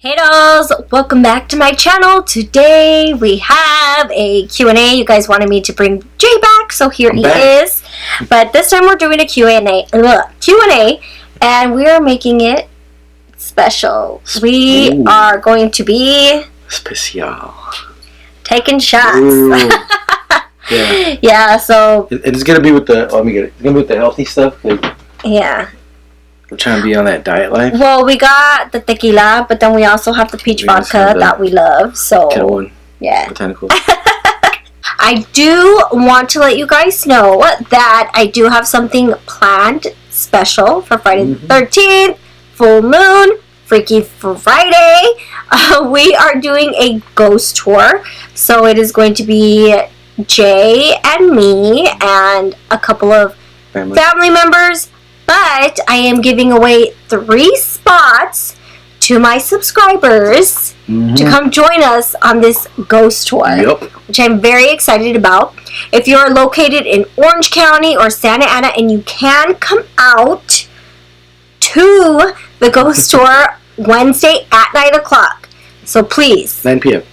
Hey dolls, welcome back to my channel. Today we have a Q&A. You guys wanted me to bring Jay back, so here he is. But this time we're doing a Q&A, and we are making it special. We are going to be special taking shots. Yeah, so it's gonna be with the. Let me get it. It's gonna be with the healthy stuff. Yeah. We're trying to be on that diet life. Well, we got the tequila, but then we also have the peach vodka that we love. So yeah, botanicals. I do want to let you guys know that I do have something planned special for Friday the 13th, full moon, Freaky Friday. We are doing a ghost tour, so it is going to be Jay and me and a couple of family members. But I am giving away 3 spots to my subscribers to come join us on this ghost tour, which I'm very excited about. If you're located in Orange County or Santa Ana and you can come out to the ghost tour Wednesday at 9 o'clock. So please. 9 p.m.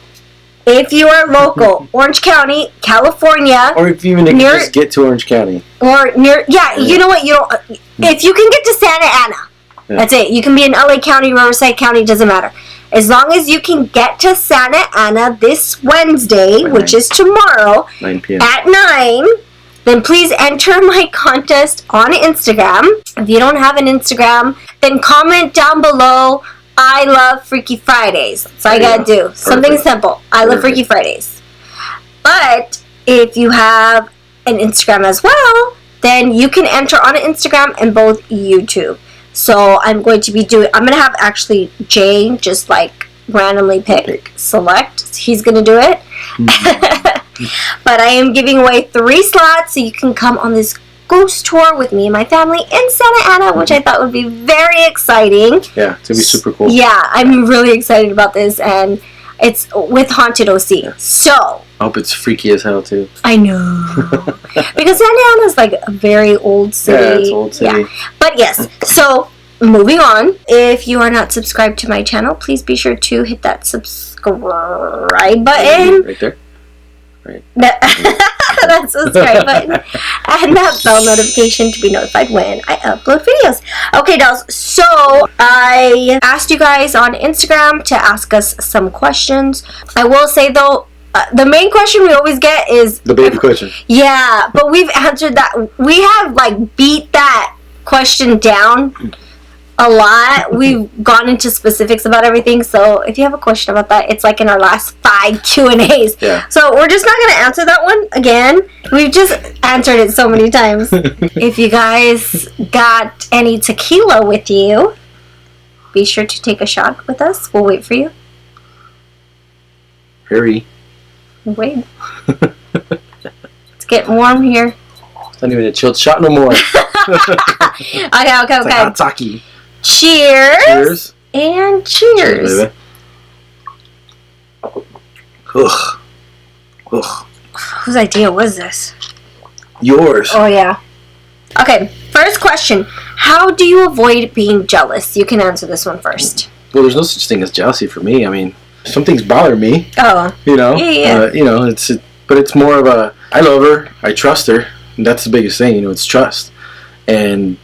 If you are local, Orange County, California, or if you even just get to Orange County, or near, you know what, if you can get to Santa Ana, that's it. You can be in LA County, Riverside County, doesn't matter. As long as you can get to Santa Ana this Wednesday, which is tomorrow, 9 p.m. at 9, then please enter my contest on Instagram. If you don't have an Instagram, then comment down below, I love Freaky Fridays. That's all you gotta do. Something simple. I love Freaky Fridays. But if you have an Instagram as well, then you can enter on Instagram and both YouTube. So I'm going to have actually Jay just like randomly select. He's gonna do it. But I am giving away 3 slots so you can come on this ghost tour with me and my family in Santa Ana, which I thought would be very exciting. Yeah, it's gonna be super cool. Yeah, I'm really excited about this, and it's with Haunted OC. So I hope it's freaky as hell too. I know. Because Santa Ana is like a very old city. Yeah, it's old city. Yeah. But yes, so moving on. If you are not subscribed to my channel, please be sure to hit that subscribe button. Right there. Right. That subscribe button and that bell notification to be notified when I upload videos. Okay, dolls, so I asked you guys on Instagram to ask us some questions. I will say though, the main question we always get is the baby question. Yeah, but we've answered that. We have like beat that question down a lot. We've gone into specifics about everything, so if you have a question about that, it's like in our last 5 Q&As. Yeah. So we're just not going to answer that one again. We've just answered it so many times. If you guys got any tequila with you, be sure to take a shot with us. We'll wait for you. Hurry. Wait. It's getting warm here. It's not even a chilled shot no more. Okay. It's like hot sake. Cheers. Cheers. And cheers. Cheers, ugh. Ugh. Whose idea was this? Yours. Oh, yeah. Okay, first question. How do you avoid being jealous? You can answer this one first. Well, there's no such thing as jealousy for me. I mean, some things bother me. Oh. You know? Yeah. But it's more of a, I love her, I trust her, and that's the biggest thing, it's trust. And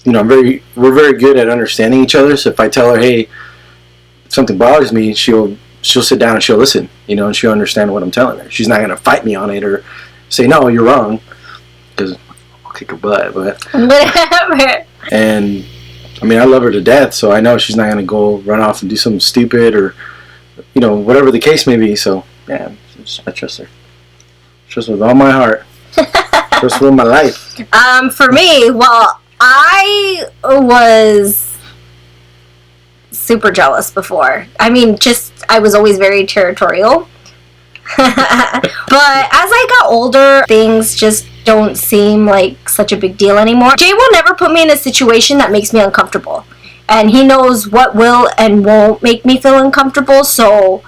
we're very good at understanding each other. So if I tell her, hey, if something bothers me, she'll sit down and she'll listen, and she'll understand what I'm telling her. She's not gonna fight me on it or say, no, you're wrong, because I'll kick her butt. But whatever. And I mean, I love her to death, so I know she's not gonna go run off and do something stupid or whatever the case may be. So yeah, I trust her. Trust her with all my heart. Trust her with my life. For me, well, I was super jealous before. I mean, I was always very territorial. But as I got older, things just don't seem like such a big deal anymore. Jay will never put me in a situation that makes me uncomfortable. And he knows what will and won't make me feel uncomfortable, so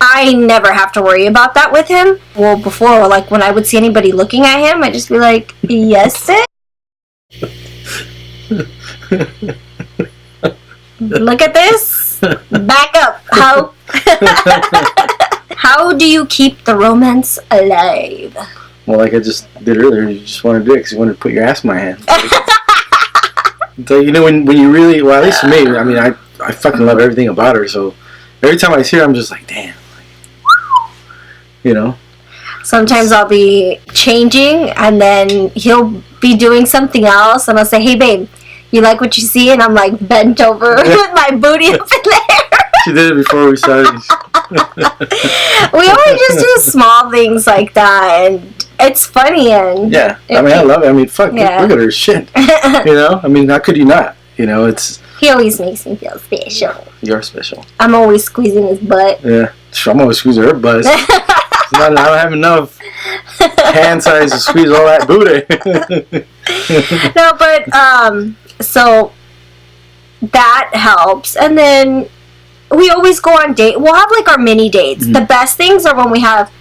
I never have to worry about that with him. Well, before, like when I would see anybody looking at him, I'd just be like, yes, it. Look at this. Back up, how? How do you keep the romance alive? Well, like I just did earlier, you just want to do it because you want to put your ass in my hand. So, you know, when you really, well, at least for me, I mean, I fucking love everything about her, so every time I see her, I'm just like, damn. You know? Sometimes I'll be changing, and then he'll be doing something else, and I'll say, hey, babe, you like what you see? And I'm like bent over with my booty up in there. She did it before we started. We always just do small things like that, and it's funny. And yeah, I mean, I love it. I mean, fuck, yeah. Look at her shit. You know? I mean, how could you not? You know, it's... He always makes me feel special. You're special. I'm always squeezing his butt. Yeah, I'm always squeezing her butt. I don't have enough hand size to squeeze all that booty. No, but so that helps, and then we always go on date. We'll have like our mini dates. The best things are when we have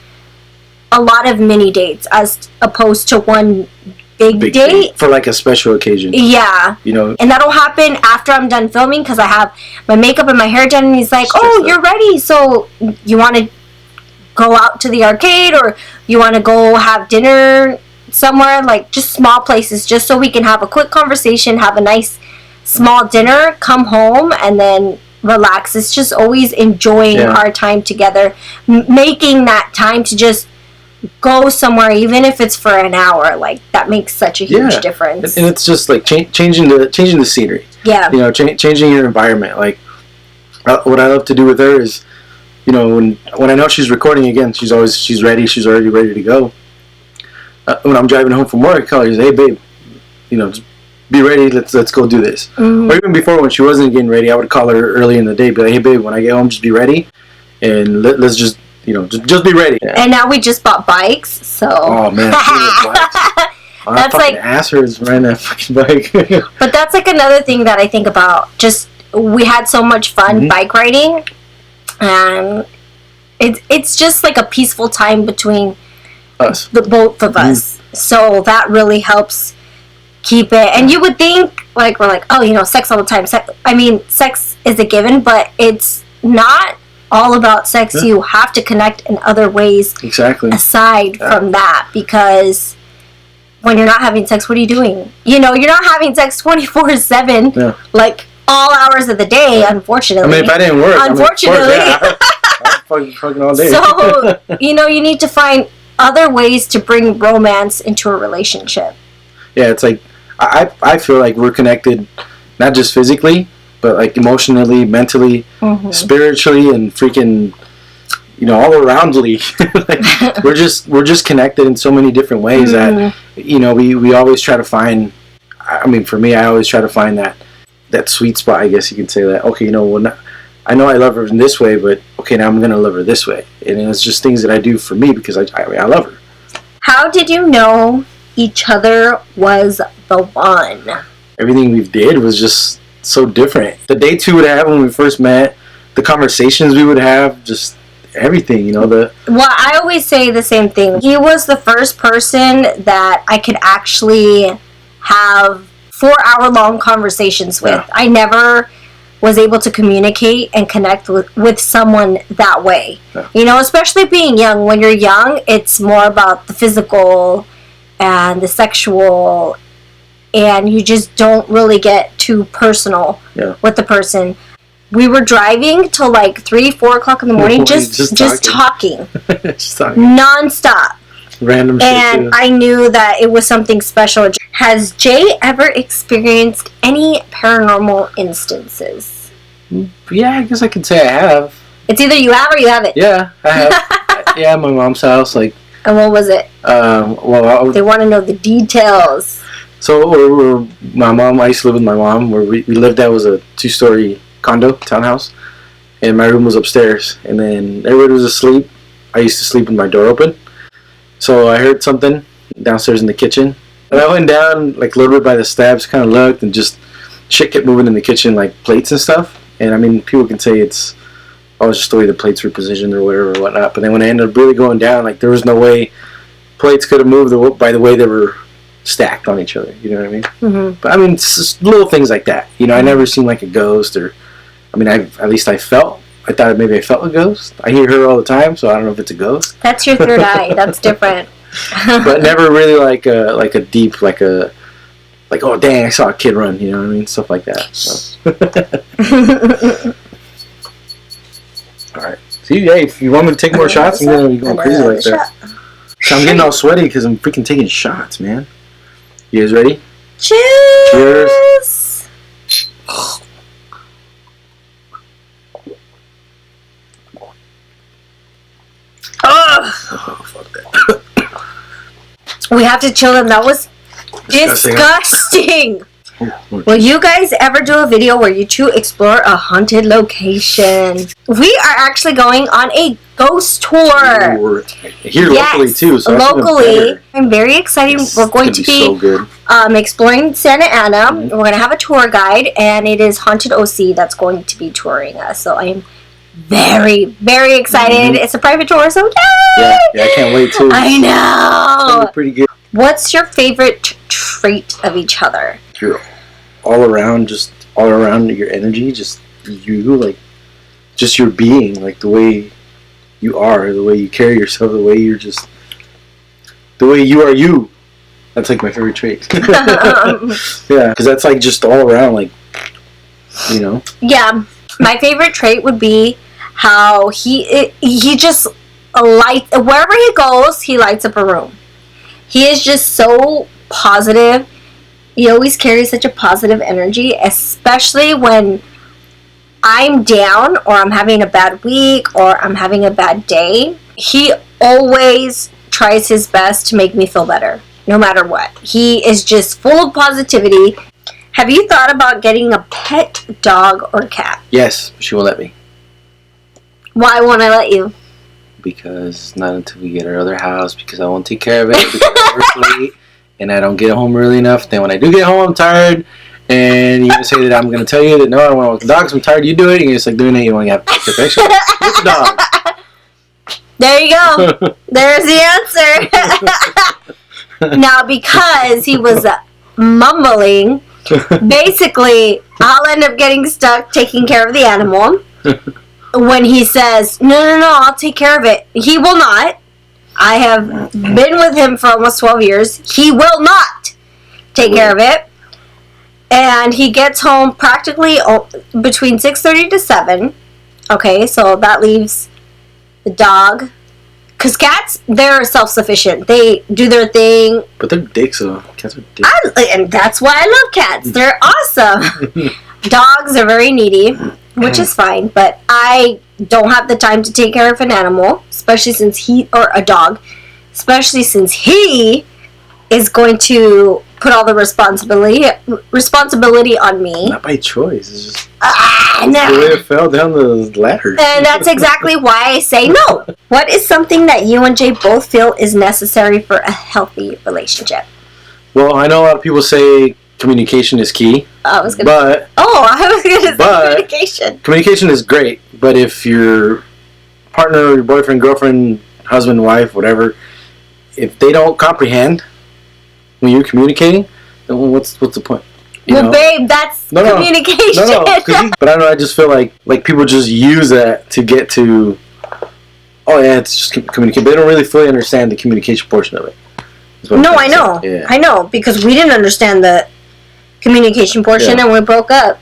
a lot of mini dates as opposed to one big date for like a special occasion. Yeah, you know, and that'll happen after I'm done filming because I have my makeup and my hair done, and he's like, "Oh, you're ready. So you want to go out to the arcade, or you want to go have dinner somewhere, like just small places, just so we can have a quick conversation, have a nice small dinner, come home, and then relax." It's just always enjoying our time together, making that time to just go somewhere, even if it's for an hour. Like that makes such a huge difference. And it's just like changing the scenery. Yeah, you know, changing your environment. Like what I love to do with her is, you know, when I know she's recording again, she's ready. She's already ready to go. When I'm driving home from work, I call her and say, "Hey, babe, you know, just be ready. Let's go do this." Or even before, when she wasn't getting ready, I would call her early in the day, be like, "Hey, babe, when I get home, just be ready, and let's just, you know, just be ready." Yeah. And now we just bought bikes, so. Oh man, that's like ass hurts riding that fucking bike. But that's like another thing that I think about. Just we had so much fun bike riding. And it's just like a peaceful time between us, the both of us. So that really helps keep it. And you would think, like, we're like, oh, you know, sex all the time. I mean, sex is a given, but it's not all about sex. You have to connect in other ways aside from that, because when you're not having sex, what are you doing? You know, you're not having sex 24/7, like all hours of the day, unfortunately. I mean, if I didn't work, unfortunately. I'm fucking all day. So, you know, you need to find other ways to bring romance into a relationship. Yeah, it's like, I feel like we're connected, not just physically, but like emotionally, mentally, spiritually, and freaking, you know, all aroundly. Like, we're just connected in so many different ways that, you know, we always try to find, I mean, for me, I always try to find that sweet spot, I guess you can say that. Okay, you know, well, I know I love her in this way, but okay, now I'm going to love her this way. And it's just things that I do for me because I love her. How did you know each other was the one? Everything we did was just so different. The dates we would have when we first met, the conversations we would have, just everything, you know. Well, I always say the same thing. He was the first person that I could actually have 4-hour-long conversations with. Yeah. I never was able to communicate and connect with someone that way. Yeah. You know, especially being young. When you're young, it's more about the physical and the sexual, and you just don't really get too personal with the person. We were driving till like 3-4 o'clock in the morning, just talking. Just talking. Non-stop. Random shit. And I knew that it was something special. Has Jay ever experienced any paranormal instances? Yeah, I guess I could say I have. It's either you have or you haven't. Yeah, I have. Yeah, my mom's house, like. And what was it? Well, they want to know the details. So my mom, I used to live with my mom. Where we lived at was a 2-story condo, townhouse, and my room was upstairs. And then everybody was asleep. I used to sleep with my door open. So I heard something downstairs in the kitchen. And I went down, like, a little bit by the steps, kind of looked, and just shit kept moving in the kitchen, like plates and stuff. And, I mean, people can say it's just the way the plates were positioned or whatever or whatnot. But then when I ended up really going down, like, there was no way plates could have moved by the way they were stacked on each other. You know what I mean? Mm-hmm. But, I mean, it's just little things like that. You know, I never seen, like, a ghost or I mean, I thought maybe I felt a ghost. I hear her all the time, so I don't know if it's a ghost. That's your third eye. That's different. But never really like a deep, like oh dang, I saw a kid run. You know what I mean? Stuff like that. So. All right. See, hey, if you want me to take more shots, I'm gonna be going crazy like that. So I'm getting all sweaty because I'm freaking taking shots, man. You guys ready? Cheers! Cheers! Oh, fuck that. We have to chill them. That was disgusting. Will you guys ever do a video where you two explore a haunted location? We are actually going on a ghost tour. Here locally too. So locally. I'm very excited. We're going to be so good. Exploring Santa Ana. We're going to have a tour guide, and it is Haunted OC that's going to be touring us. So I'm very, very excited. It's a private tour, so yay! Yeah, I can't wait too. I know. Pretty good. What's your favorite trait of each other? You're all around your energy, just you, like, just your being, like the way you are, the way you carry yourself, the way the way you are you. That's like my favorite trait. Yeah, because that's like just all around, like, you know. Yeah, my favorite trait would be how he just lights, wherever he goes, he lights up a room. He is just so positive. He always carries such a positive energy, especially when I'm down or I'm having a bad week or I'm having a bad day. He always tries his best to make me feel better, no matter what. He is just full of positivity. Have you thought about getting a pet dog or cat? Yes, she won't let me. Why won't I let you? Because not until we get our other house, because I won't take care of it, because I work late and I don't get home early enough. Then when I do get home, I'm tired, and you're going to say that I'm going to tell you that no, I don't want to walk the dogs, I'm tired, you do it, and you're just like doing it, you want to have perfection. Get the dog. There you go. There's the answer. Now, because he was mumbling, basically, I'll end up getting stuck taking care of the animal. When he says, no, I'll take care of it. He will not. I have been with him for almost 12 years. He will not take care of it. And he gets home practically between 6:30 to 7. Okay, so that leaves the dog. Because cats, they're self-sufficient. They do their thing. But they're dicks, though. Cats are dicks. And that's why I love cats. They're awesome. Dogs are very needy, which is fine. But I don't have the time to take care of an animal, especially since or a dog, especially since he is going to put all the responsibility on me. Not by choice. It's just no. the way it fell down the ladder. And that's exactly why I say no. What is something that you and Jay both feel is necessary for a healthy relationship? Well, I know a lot of people say communication is key. I was gonna say communication. Communication is great, but if your partner, your boyfriend, girlfriend, husband, wife, whatever, if they don't comprehend when you're communicating, then what's the point? You know? Babe, that's communication. No, but I don't know. I just feel like people just use that to get to. Oh yeah, it's just communication. But they don't really fully understand the communication portion of it. No, I know. Yeah. I know, because we didn't understand the communication portion and we broke up.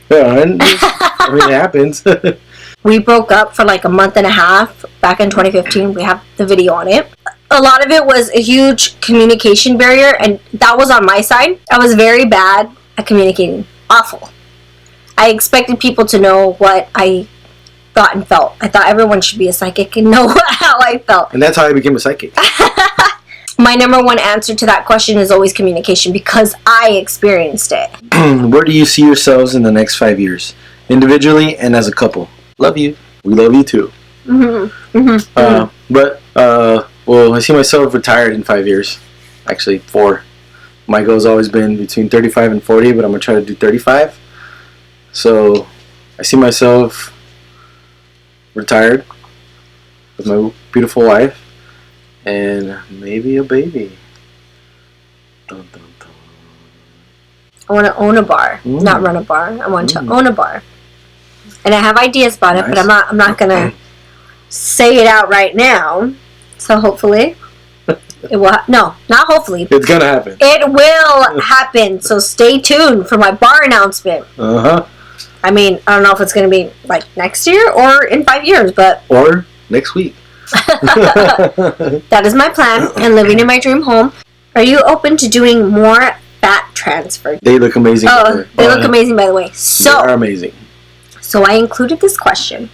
Yeah, and I mean, it happens. We broke up for like a month and a half back in 2015. We have the video on it. A lot of it was a huge communication barrier, and that was on my side. I was very bad at communicating. Awful. I expected people to know what I thought and felt. I thought everyone should be a psychic and know how I felt. And that's how I became a psychic. My number one answer to that question is always communication, because I experienced it. Where do you see yourselves in the next 5 years? Individually and as a couple? Love you. We love you too. Well, I see myself retired in 5 years. Actually, 4. My goal's always been between 35 and 40, but I'm going to try to do 35. So, I see myself retired with my beautiful wife. And maybe a baby. Dun, dun, dun. I want to own a bar. Not run a bar. I want to own a bar. and I have ideas about it, but I'm not gonna say it out right now. So hopefully, it will. No, not hopefully. It's gonna happen. It will happen. So stay tuned for my bar announcement. I mean, I don't know if it's gonna be like next year or in 5 years, but or next week. That is my plan, and living in my dream home. Are you open to doing more fat transfer? They look amazing. They look amazing, by the way. So they are amazing. So I included this question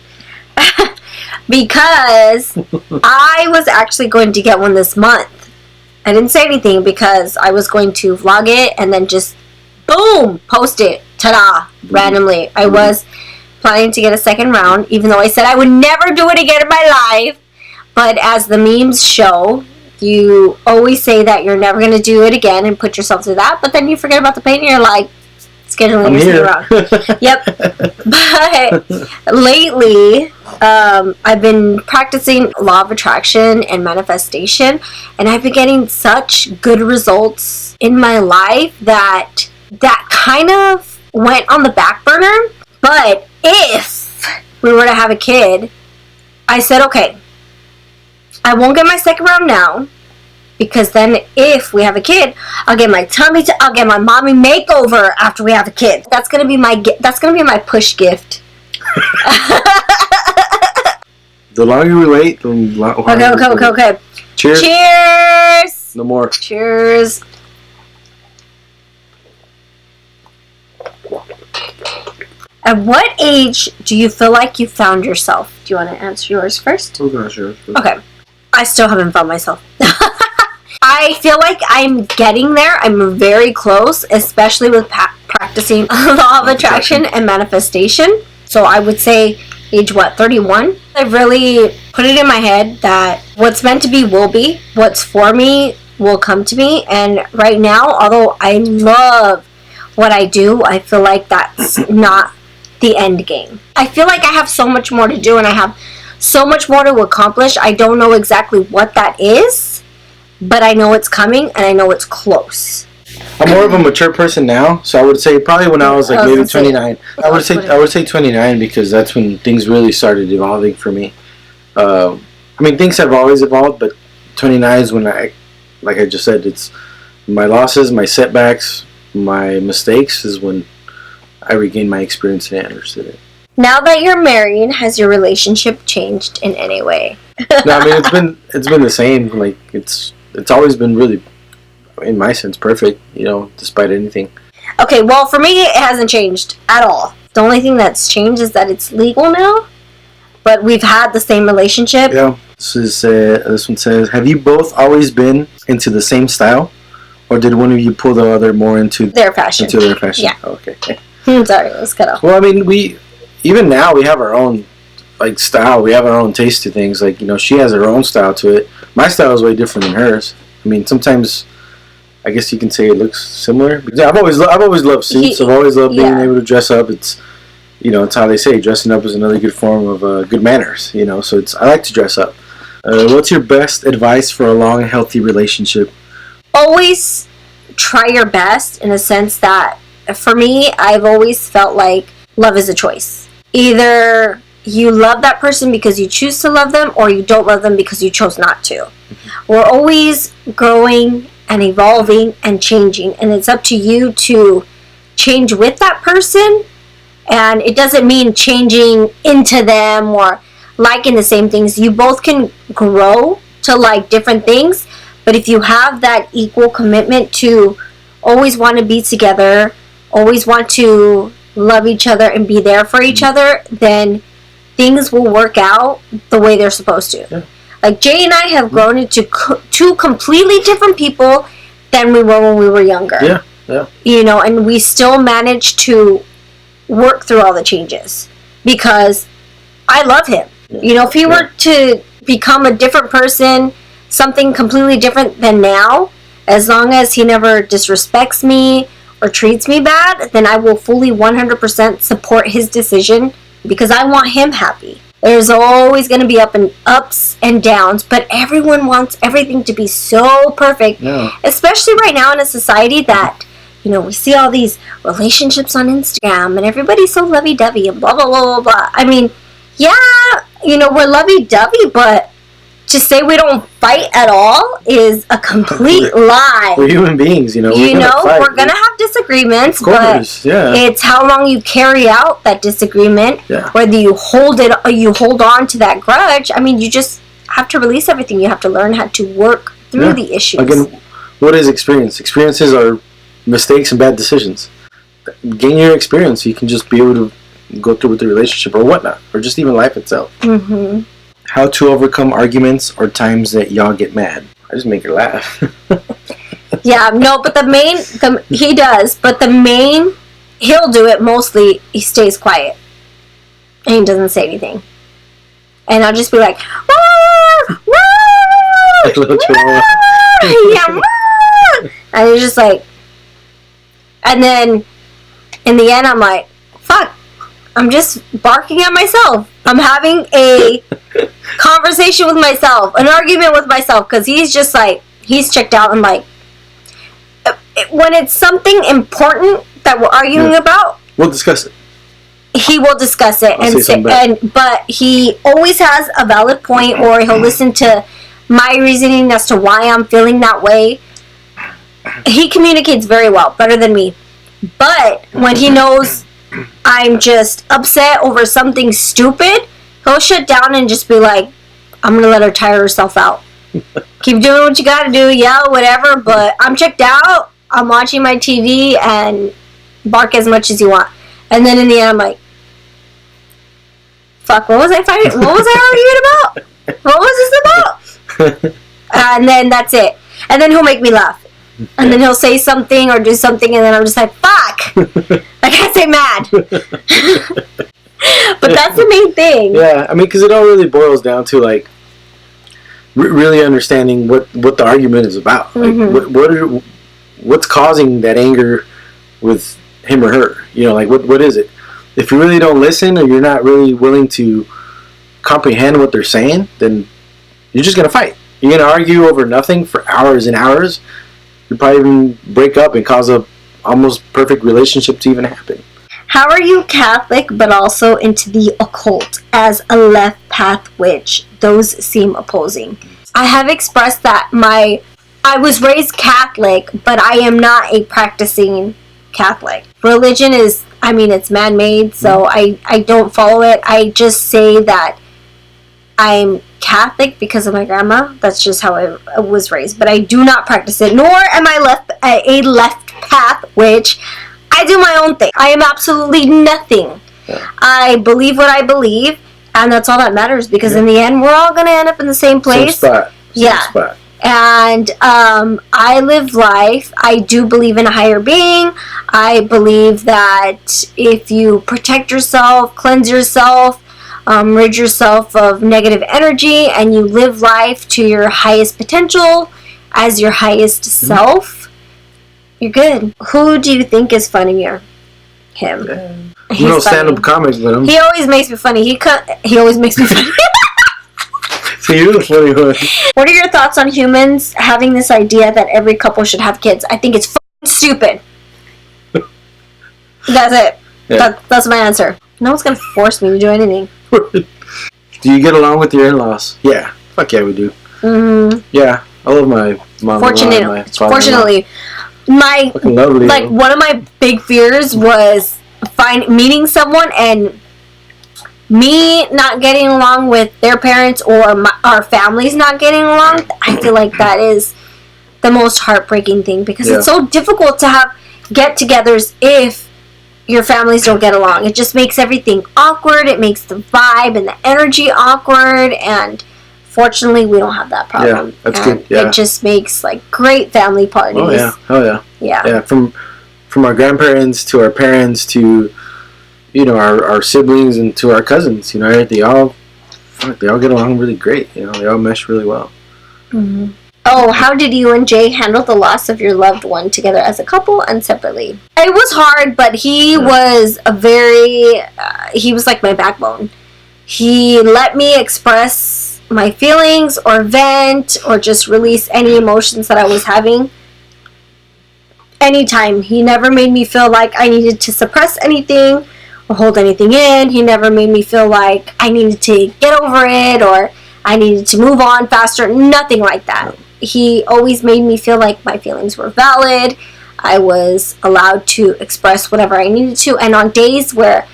because I was actually going to get one this month. I didn't say anything because I was going to vlog it and then just boom, post it, ta-da, randomly. I was planning to get a second round, even though I said I would never do it again in my life. But as the memes show, you always say that you're never going to do it again and put yourself through that, but then you forget about the pain and you're like, scheduling your second round. Yep. But lately, I've been practicing law of attraction and manifestation, and I've been getting such good results in my life that kind of went on the back burner. But if we were to have a kid, I said, okay, I won't get my second round now, because then if we have a kid, I'll get my I'll get my mommy makeover after we have a kid. That's gonna be my push gift. The longer we wait, the longer. Okay. Cheers. Cheers. No more. Cheers. At what age do you feel like you found yourself? Do you want to answer yours first? Okay. I still haven't found myself. I feel like I'm getting there. I'm very close, especially with practicing law of attraction and manifestation. So I would say age 31? I've really put it in my head that what's meant to be will be. What's for me will come to me. And right now, although I love what I do, I feel like that's not the end game. I feel like I have so much more to do and I have so much more to accomplish. I don't know exactly what that is, but I know it's coming and I know it's close. I'm more of a mature person now, so I would say probably when I was like maybe 29. I would say 29 because that's when things really started evolving for me. I mean, things have always evolved, but 29 is when like I just said, it's my losses, my setbacks, my mistakes is when I regained my experience and I understood it. Now that you're married, has your relationship changed in any way? No, I mean it's been the same. Like it's always been really, in my sense, perfect. You know, despite anything. Okay, well for me it hasn't changed at all. The only thing that's changed is that it's legal now, but we've had the same relationship. Yeah. This one says, have you both always been into the same style, or did one of you pull the other more into their fashion? Yeah. Okay. Sorry, let's cut off. Well, I mean, even now we have our own like style. We have our own taste to things. Like, you know, she has her own style to it. My style is way different than hers. I mean, sometimes I guess you can say it looks similar. Because I've always loved suits. I've always loved being able to dress up. It's, you know, it's how they say dressing up is another good form of good manners. You know, so I like to dress up. What's your best advice for a long, healthy relationship? Always try your best, in a sense that for me, I've always felt like love is a choice. Either you love that person because you choose to love them, or you don't love them because you chose not to. We're always growing and evolving and changing, and it's up to you to change with that person. And it doesn't mean changing into them or liking the same things. You both can grow to like different things, but if you have that equal commitment to always want to be together, always want to love each other and be there for each other, then things will work out the way they're supposed to. Yeah. Like Jay and I have grown into two completely different people than we were when we were younger. Yeah. You know, and we still managed to work through all the changes because I love him. Yeah. You know, if he were to become a different person, something completely different than now, as long as he never disrespects me or treats me bad, then I will fully 100% support his decision because I want him happy. There's always going to be ups and downs, but everyone wants everything to be so perfect, especially right now in a society that we see all these relationships on Instagram and everybody's so lovey-dovey and blah, blah, blah, blah, blah. I mean, yeah, we're lovey-dovey, but to say we don't fight at all is a complete lie. We're human beings, we're gonna have disagreements, but it's how long you carry out that disagreement, whether you hold on to that grudge. I mean, you just have to release everything. You have to learn how to work through the issues. Again, what is experience? Experiences are mistakes and bad decisions. Gain your experience so you can just be able to go through with the relationship or whatnot, or just even life itself. Mm-hmm. How to overcome arguments or times that y'all get mad. I just make her laugh. Yeah, no, but he does, but he'll do it mostly. He stays quiet and he doesn't say anything, and I'll just be like, wah, wah, like a little chihuahua. Yeah, wah. And he's just like, and then in the end I'm like, fuck, I'm just barking at myself. I'm having a conversation with myself, an argument with myself, because he's just like, he's checked out. I'm like, when it's something important that we're arguing about, we'll discuss it. He will discuss it but he always has a valid point, or he'll listen to my reasoning as to why I'm feeling that way. He communicates very well, better than me. But when he knows I'm just upset over something stupid, he'll shut down and just be like, I'm gonna let her tire herself out. Keep doing what you gotta do, yell, whatever, but I'm checked out. I'm watching my TV and bark as much as you want. And then in the end, I'm like, fuck, what was I fighting? What was I arguing about? What was this about? And then that's it. And then he'll make me laugh. And then he'll say something or do something, and then I'm just like, fuck! I can't say mad. But that's the main thing. Yeah, I mean, because it all really boils down to, like, really understanding what the argument is about. Like, what's causing that anger with him or her? Like, what is it? If you really don't listen, or you're not really willing to comprehend what they're saying, then you're just going to fight. You're going to argue over nothing for hours and hours. You'll probably even break up and cause a almost perfect relationship to even happen. How are you Catholic but also into the occult as a left path witch? Those seem opposing. I have expressed that I was raised Catholic, but I am not a practicing Catholic. Religion is, it's man-made, so I don't follow it. I just say that I'm Catholic because of my grandma. That's just how I was raised. But I do not practice it, nor am I a left path witch. I do my own thing. I am absolutely nothing. Yeah. I believe what I believe, and that's all that matters, because in the end, we're all going to end up in the same place. Same spot. And I live life. I do believe in a higher being. I believe that if you protect yourself, cleanse yourself, rid yourself of negative energy, and you live life to your highest potential as your highest self, you're good. Who do you think is funnier? Him. Yeah. Stand-up comics, but he always makes me funny. He always makes me funny. So you're the funny one. What are your thoughts on humans having this idea that every couple should have kids? I think it's fucking stupid. That's it. Yeah. That's my answer. No one's gonna force me to do anything. Do you get along with your in-laws? Yeah. Fuck yeah, we do. Mm-hmm. Yeah. I love my mom. Fortunately, one of my big fears was meeting someone and me not getting along with their parents, or our families not getting along. I feel like that is the most heartbreaking thing, because it's so difficult to have get-togethers if your families don't get along. It just makes everything awkward. It makes the vibe and the energy awkward, and fortunately we don't have that problem. Yeah, that's good. Yeah. It just makes like great family parties. Oh yeah. Oh yeah. Yeah. Yeah. From our grandparents to our parents to our siblings and to our cousins, they all get along really great. They all mesh really well. Mm-hmm. Oh, how did you and Jay handle the loss of your loved one together as a couple and separately? It was hard, but he was he was like my backbone. He let me express my feelings or vent or just release any emotions that I was having. anytime. He never made me feel like I needed to suppress anything or hold anything in. He never made me feel like I needed to get over it or I needed to move on faster. Nothing like that. He always made me feel like my feelings were valid. I was allowed to express whatever I needed to. And on days where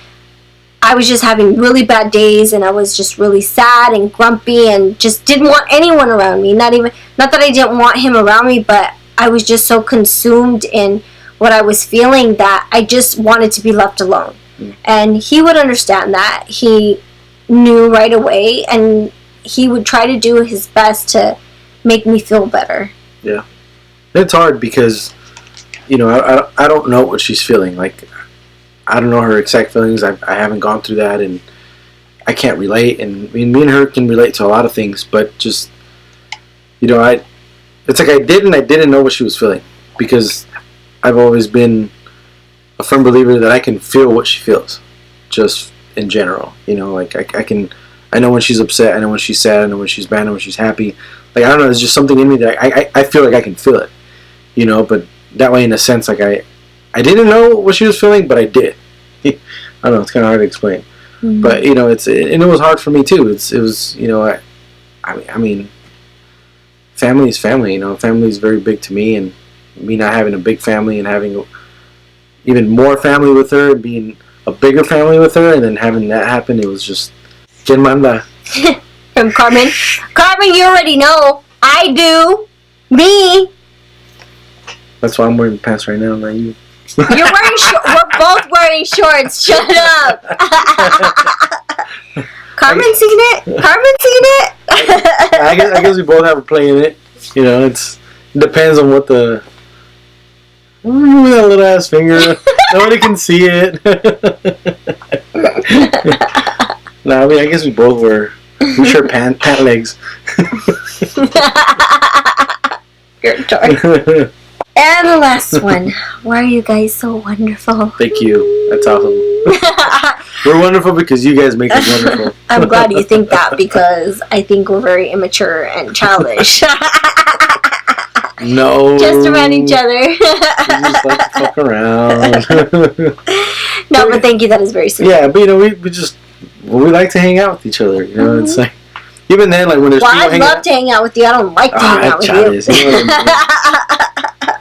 I was just having really bad days and I was just really sad and grumpy and just didn't want anyone around me. Not that I didn't want him around me, but I was just so consumed in what I was feeling that I just wanted to be left alone. And he would understand that. He knew right away, and he would try to do his best to make me feel better. Yeah. It's hard because, you know, I don't know what she's feeling. Like, I don't know her exact feelings. I haven't gone through that, and I can't relate. And I mean, me and her can relate to a lot of things, but just, you know, it's like I didn't know what she was feeling, because I've always been a firm believer that I can feel what she feels, just in general. You know, like I know when she's upset, I know when she's sad, I know when she's mad, I know when she's happy. Like, I don't know, there's just something in me that I feel like I can feel it, you know. But that way, in a sense, like I didn't know what she was feeling, but I did. I don't know, it's kind of hard to explain. Mm-hmm. But, you know, and it was hard for me too. It was, you know, I mean, family is family. You know, family is very big to me, and me not having a big family and having even more family with her, and being a bigger family with her, and then having that happen, it was just ¿Quién manda? From Carmen. Carmen, you already know. I do. Me. That's why I'm wearing pants right now, not you. You're wearing we're both wearing shorts. Shut up. Carmen's seen it. Carmen's seen it. I guess we both have a play in it. You know, it depends on what the... Ooh, that little ass finger. Nobody can see it. No, I mean, I guess we both we share pant legs. You're dark. And the last one. Why are you guys so wonderful? Thank you. That's awesome. We're wonderful because you guys make us wonderful. I'm glad you think that, because I think we're very immature and childish. No. Just around each other. We just like to fuck around. No, but thank you. That is very sweet. Yeah, but you know, we like to hang out with each other. You know, It's like, even then, like when there's people hanging out. I love to hang out with you. I don't like to hang out with you. You know what I mean?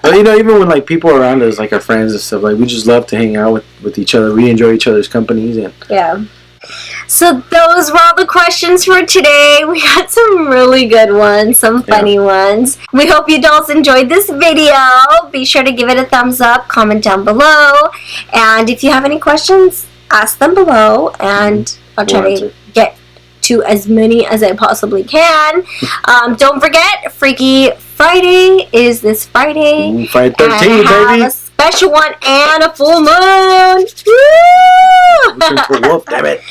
But you know, even when like people are around us, like our friends and stuff, like we just love to hang out with each other. We enjoy each other's companies, and yeah. So those were all the questions for today. We got some really good ones, some funny ones. We hope you dolls enjoyed this video. Be sure to give it a thumbs up, comment down below, and if you have any questions, ask them below, and I'll try to get to as many as I possibly can. Don't forget, Freaky Friday is this Friday. Friday 13th, baby. A special one and a full moon. Woo! Damn it.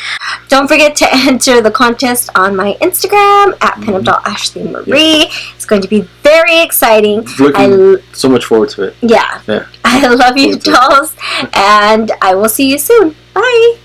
Don't forget to enter the contest on my Instagram at pinup.ashleymarie. Yep. It's going to be very exciting. Looking so much forward to it. Yeah. I love you, dolls, and I will see you soon. Bye.